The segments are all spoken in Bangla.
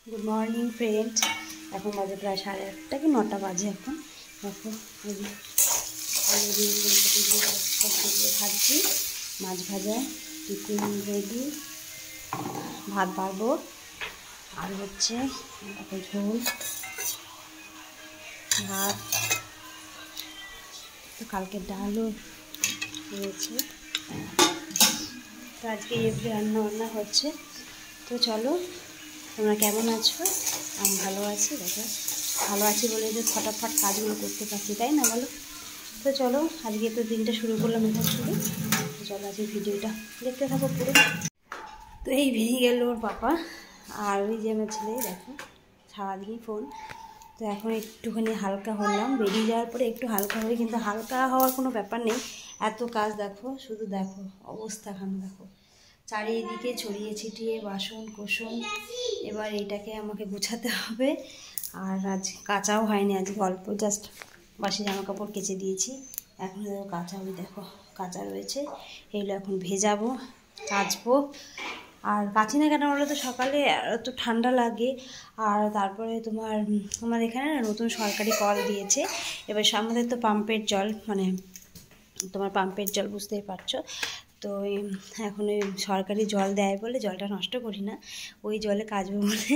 Good morning friend. এখন বাজে প্রায় 8:30 কি 9টা বাজে। এখন দেখো সবজি ভাজছি, মাছ ভাজা, টিফিন রেডি, ভাত বাড়বো, আর হচ্ছে ঝোল ভাত, তো কালকে ডালও রয়েছে। তো আজকে রান্না বান্না হচ্ছে। তো চলো, তোমরা কেমন আছো? আমি ভালো আছি। দেখো ভালো আছি বলে যে ফটাফট কাজগুলো করতে পারছি, তাই না বলো? তো চলো, আজকে তো দিনটা শুরু করলাম এখান থেকে। তো চলো আজকে ভিডিওটা দেখতে থাকো পুরো। তো এই ভেঙে গেল ওর পাপা, আর ওই যে আমার ছেলে দেখো সারাদিনই ফোন। তো এখন একটুখানি হালকা হলাম, বেরিয়ে যাওয়ার পরে একটু হালকা হয়ে, কিন্তু হালকা হওয়ার কোনো ব্যাপার নেই। এত কাজ দেখো, শুধু দেখো অবস্থাখান দেখো, চারিদিকে ছড়িয়ে ছিটিয়ে বাসন কোসন। এবার এটাকে আমাকে গুছাতে হবে। আর আজ কাচাও হয়নি, আজকে অল্প জাস্ট বাসি জামা কাপড় কেচে দিয়েছি। এখন দেখো কাচা, ওই দেখো কাচা রয়েছে, এগুলো এখন ভেজাবো, কাচবো। আর কাচি না কেন বলো তো, সকালে এত ঠান্ডা লাগে। আর তারপরে তোমার এখানে না নতুন সরকারি কল দিয়েছে। এবার আমাদের তো পাম্পের জল, মানে তোমার পাম্পের জল বুঝতেই পারছো। তো এখন ওই সরকারি জল দেয় বলে জলটা নষ্ট করি না, ওই জলে কাচবো বলে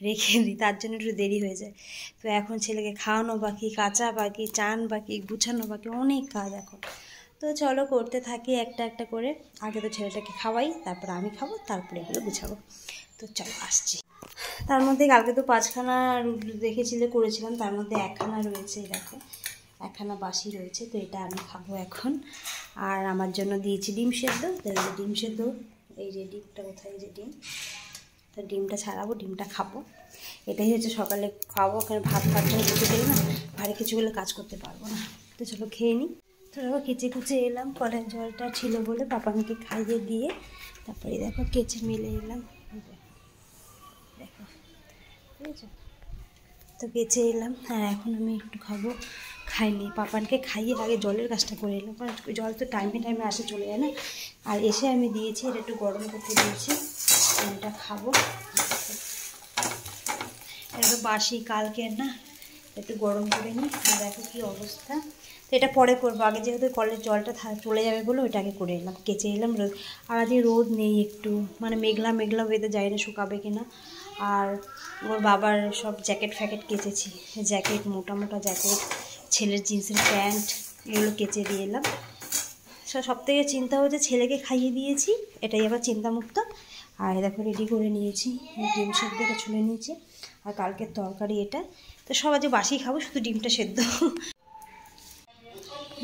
রেখে দিই, তার জন্য একটু দেরি হয়ে যায়। তো এখন ছেলেকে খাওয়ানো বাকি, কাচা বাকি, চান বাকি, গুছানো বাকি, অনেক কাজ এখন। তো চলো করতে থাকি একটা একটা করে। আগে তো ছেলেটাকে খাওয়াই, তারপর আমি খাবো, তারপরে এগুলো গুছাবো। তো চলো আসছি। তার মধ্যে কালকে তো 5খানা দেখেছিলে করেছিলাম, তার মধ্যে 1খানা রয়েছে, দেখো 1খানা বাসি রয়েছে। তো এটা আমি খাবো এখন। আর আমার জন্য দিয়েছি ডিম সেদ্ধ। তো এই যে ডিম সেদ্ধ, এই যে ডিমটা কোথায়, যে ডিম, তো ডিমটা ছাড়াবো, ডিমটা খাবো। এটাই হচ্ছে সকালে খাবো, কারণ ভাত জন্য কিছু গেলে না, ভারী কিছু গেলে কাজ করতে পারবো না। তো চলো খেয়ে নিই। তো দেখো কেচে কুচে এলাম, কলের জলটা ছিল বলে পাপাকে খাইয়ে দিয়ে তারপরে দেখো কেচে মেলে এলাম। দেখো ঠিক আছে, তো কেচে এলাম। আর এখন আমি একটু খাবো, খাইনি, পাপানকে খাইয়ে আগে জলের কাজটা করে এলাম, কারণ জল তো টাইমে টাইমে আসে চলে যায় না। আর এসে আমি দিয়েছি, এটা একটু গরম করতে দিয়েছি, এটা খাবো। এটা বাসি কালকের না, একটু গরম করে নিই। আর দেখো কী অবস্থা। তো এটা পরে করবো, আগে যেহেতু কলের জলটা চলে যাবে বলে ওইটা আগে করে এলাম, কেচে এলাম। রোদ, আর আজকে রোদ নেই, একটু মানে মেঘলা মেঘলা ওয়েদার, যায় না শুকাবে কিনা। আর ওর বাবার সব জ্যাকেট ফ্যাকেট কেচেছি, জ্যাকেট, মোটা মোটা জ্যাকেট, ছেলের জিন্সের প্যান্ট, এগুলো কেচে দিয়ে এলাম। সব থেকে চিন্তা হচ্ছে ছেলেকে খাইয়ে দিয়েছি, এটাই আবার চিন্তামুক্ত। আর দেখো রেডি করে নিয়েছি, ডিম সেদ্ধটা ছুলে নিয়েছি, আর কালকের তরকারি এটা। তো সব আজ বাসি খাবো, শুধু ডিমটা সেদ্ধ।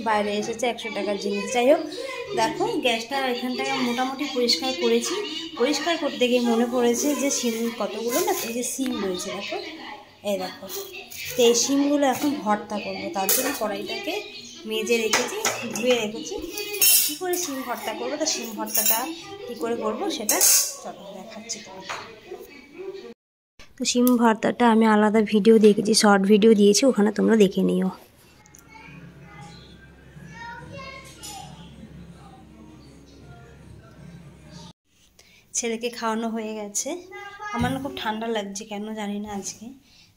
বাইরে এসেছে 100 টাকার জিনিস। যাই হোক, দেখো গ্যাসটা এখানটায় মোটামুটি পরিষ্কার করেছি। পরিষ্কার করতে গিয়ে মনে পড়েছে যে শিম কতগুলো না, এই যে শিম রয়েছে দেখো, এই দেখো। তো এই শিমগুলো এখন ভর্তা করবো, তার জন্য কড়াইটাকে মেজে রেখেছি, ধুয়ে রেখেছি। কী করে শিম ভর্তা করবো, তা শিম ভর্তাটা কী করে করবো সেটা চলো দেখাচ্ছি তোমাকে। তো শিম ভর্তাটা আমি আলাদা ভিডিও দেখেছি, শর্ট ভিডিও দিয়েছি, ওখানে তোমরা দেখে নিও। ছেলেকে খাওয়ানো হয়ে গেছে। আমার না খুব ঠান্ডা লাগছে, কেন জানি না আজকে।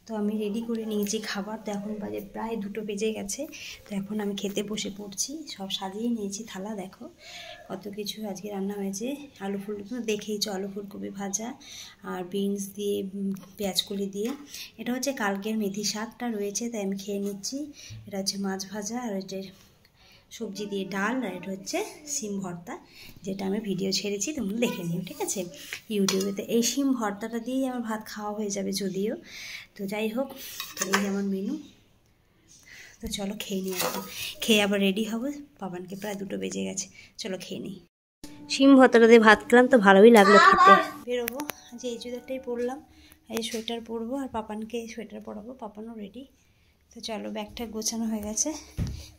তো আমি রেডি করে নিয়েছি খাবার। তো এখন বাজে প্রায় 2টো বেজে গেছে। তো এখন আমি খেতে বসে পড়ছি, সব সাজিয়ে নিয়েছি থালা। দেখো কত কিছু আজকে রান্না হয়েছে। আলু ফুলকপি দেখেইছো, আলু ফুলকপি ভাজা, আর বিনস দিয়ে পেঁয়াজকলি দিয়ে। এটা হচ্ছে কালকের মেথি শাকটা রয়েছে, তাই আমি খেয়ে নিচ্ছি। এটা হচ্ছে মাছ ভাজা, আর হচ্ছে সবজি দিয়ে ডাল, আর এটা হচ্ছে শিম ভর্তা, যেটা আমি ভিডিও ছেড়েছি, তোমরা দেখে নিও, ঠিক আছে, ইউটিউবেতে। এই শিম ভর্তাটা দিয়েই আমার ভাত খাওয়া হয়ে যাবে যদিও। তো যাই হোক, তো এই আমার মেনু। তো চলো খেয়ে নিই, এখন খেয়ে আবার রেডি হবো। পাপানকে প্রায় 2টো বেজে গেছে, চলো খেয়ে নিই। শিম ভর্তাটা দিয়ে ভাত খেলাম, তো ভালোই লাগলো খেতে। বেরোবো, যে এই চুড়িদারটাই পরলাম, এই সোয়েটার পরবো, আর পাপানকে সোয়েটার পরাবো, পাপানও রেডি। তো চলো, ব্যাগটা গোছানো হয়ে গেছে,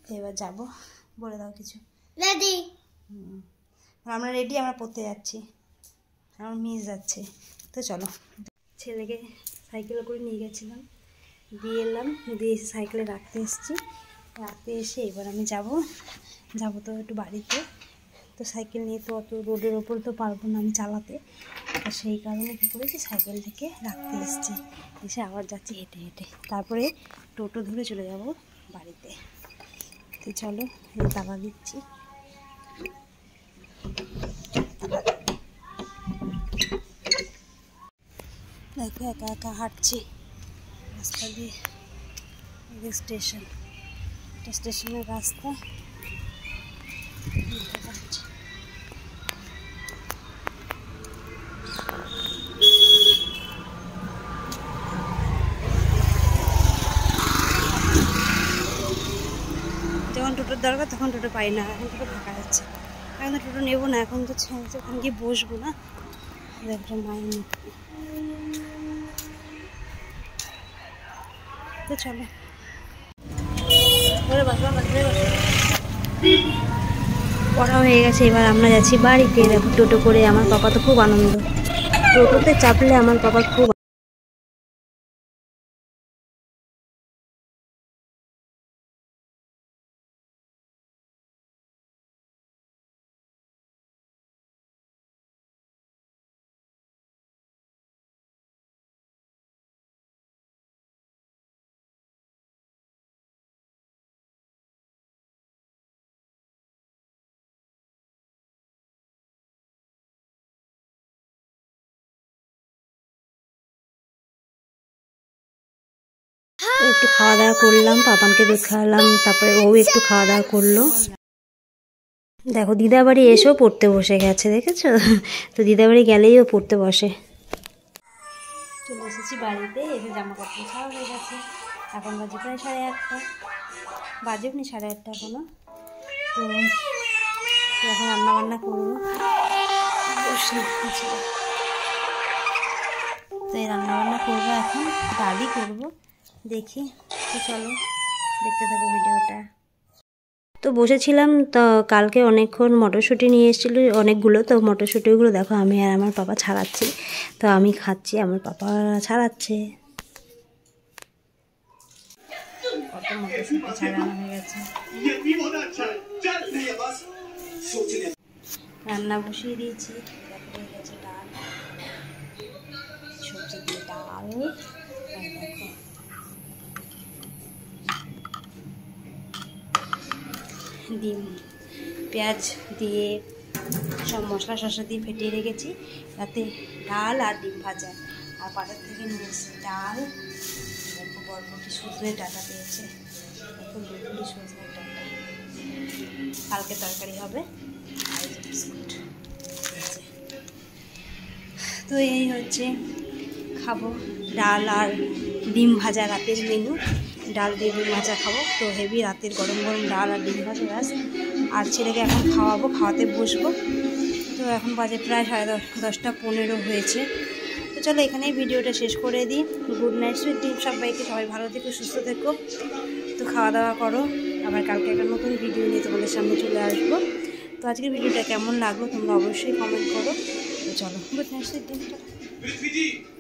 তো এবার যাবো। বলে দাও কিছু। রেডি? আমরা রেডি, আমরা পড়তে যাচ্ছি, আমার মিস যাচ্ছে। তো চলো, ছেলেকে সাইকেলে করে নিয়ে গেছিলাম, দিয়ে এলাম, দিয়ে এসে সাইকেলে রাখতে এসেছি। রাখতে এসে এবার আমি যাবো তো একটু বাড়িতে। তো সাইকেল নিয়ে তো অত রোডের ওপর তো পারবো না আমি চালাতে, আর সেই কারণে কী করেছি, সাইকেল থেকে রাখতে এসেছি, এসে আবার যাচ্ছি হেঁটে হেঁটে, তারপরে টোটো ধরে চলে যাব বাড়িতে। তো চলো, এই তালা দিচ্ছি। দেখো একা একা হাঁটছি রাস্তা দিয়ে, স্টেশন, এটা স্টেশনের রাস্তা। যখন টোটোর দরকার তখন টোটো পাই না, এখন টোটো ফাঁকা যাচ্ছে। এখন তো টোটো নেবো না, এখন তো ওখানে গিয়ে বসবো না। দেখো মায়ের মুখ। তো চলো, পড়া হয়ে গেছে, এবার আমরা যাচ্ছি বাড়িতে। দেখো টোটো করে, আমার পাপা তো খুব আনন্দ, টোটোতে চাপলে আমার পাপার খুব। একটু খাওয়া দাওয়া করলাম, পাপানকে দুধ খাওয়ালাম, তারপরে ও একটু খাওয়া দাওয়া করলো। দেখো দিদা বাড়ি এসেও পড়তে বসে গেছে, দেখেছো? তো দিদা বাড়ি গেলেই ও পড়তে বসে। চলে এসেছি বাড়িতে, এসে জামা কাপড় খাওয়া হয়ে গেছে। এখন বাজে প্রায় 8:30, বাজেওনি 8:30 এখনো। তো এখন রান্নাবান্না করবো, তো এই রান্নাবান্না করবো, এখন ডালই করবো, দেখি। তো চলো দেখতে থাকো ভিডিওটা। তো বসেছিলাম, তো কালকে অনেকক্ষণ মটরশুঁটি নিয়ে এসেছিলো অনেকগুলো, তো মটরশুঁটিগুলো দেখো আমি আর আমার পাপা ছাড়াচ্ছি। তো আমি খাচ্ছি, আমার পাপা ছাড়াচ্ছে। কত মটরশুঁটি ছাড়ানো হয়ে গেছে। রান্না বসিয়ে দিয়েছি, হয়ে গেছে ডাল, সবজি দিয়ে ডাল। দেখো ডিম পেঁয়াজ দিয়ে সব মশলা টশলা দিয়ে ফেটিয়ে রেখেছি, তাতে ডাল আর ডিম ভাজা। আর বাজার থেকে নিয়ে এসেছি ডাল, দেখো বরবটি সজনের ডাঁটা পেয়েছে, দেখো বরবটি সজনের ডাঁটা, কালকে তরকারি হবে। আর বিস্কুট, তো এই হচ্ছে খাবো ডাল আর ডিম ভাজা, রাতের মেনু। ডাল দিয়ে ডিম ভাজা খাবো, তো হেভি রাতের গরম গরম ডাল আর ডিম ভাজা ব্যাস। আর ছেলেকে এখন খাওয়াবো, খাওয়াতে বসবো। তো এখন বাজে প্রায় 10:15 হয়েছে। তো চলো এখানেই ভিডিওটা শেষ করে দিই। গুড নাইট, সুইট ড্রিম সবাইকে, সবাই ভালো থেকো, সুস্থ থেকো। তো খাওয়া দাওয়া করো, আবার কালকে একটা নতুন ভিডিও নিয়ে তোমাদের সামনে চলে আসবো। তো আজকের ভিডিওটা কেমন লাগলো তোমরা অবশ্যই কমেন্ট করো। তো চলো, গুড নাইট, সুইট ড্রিম।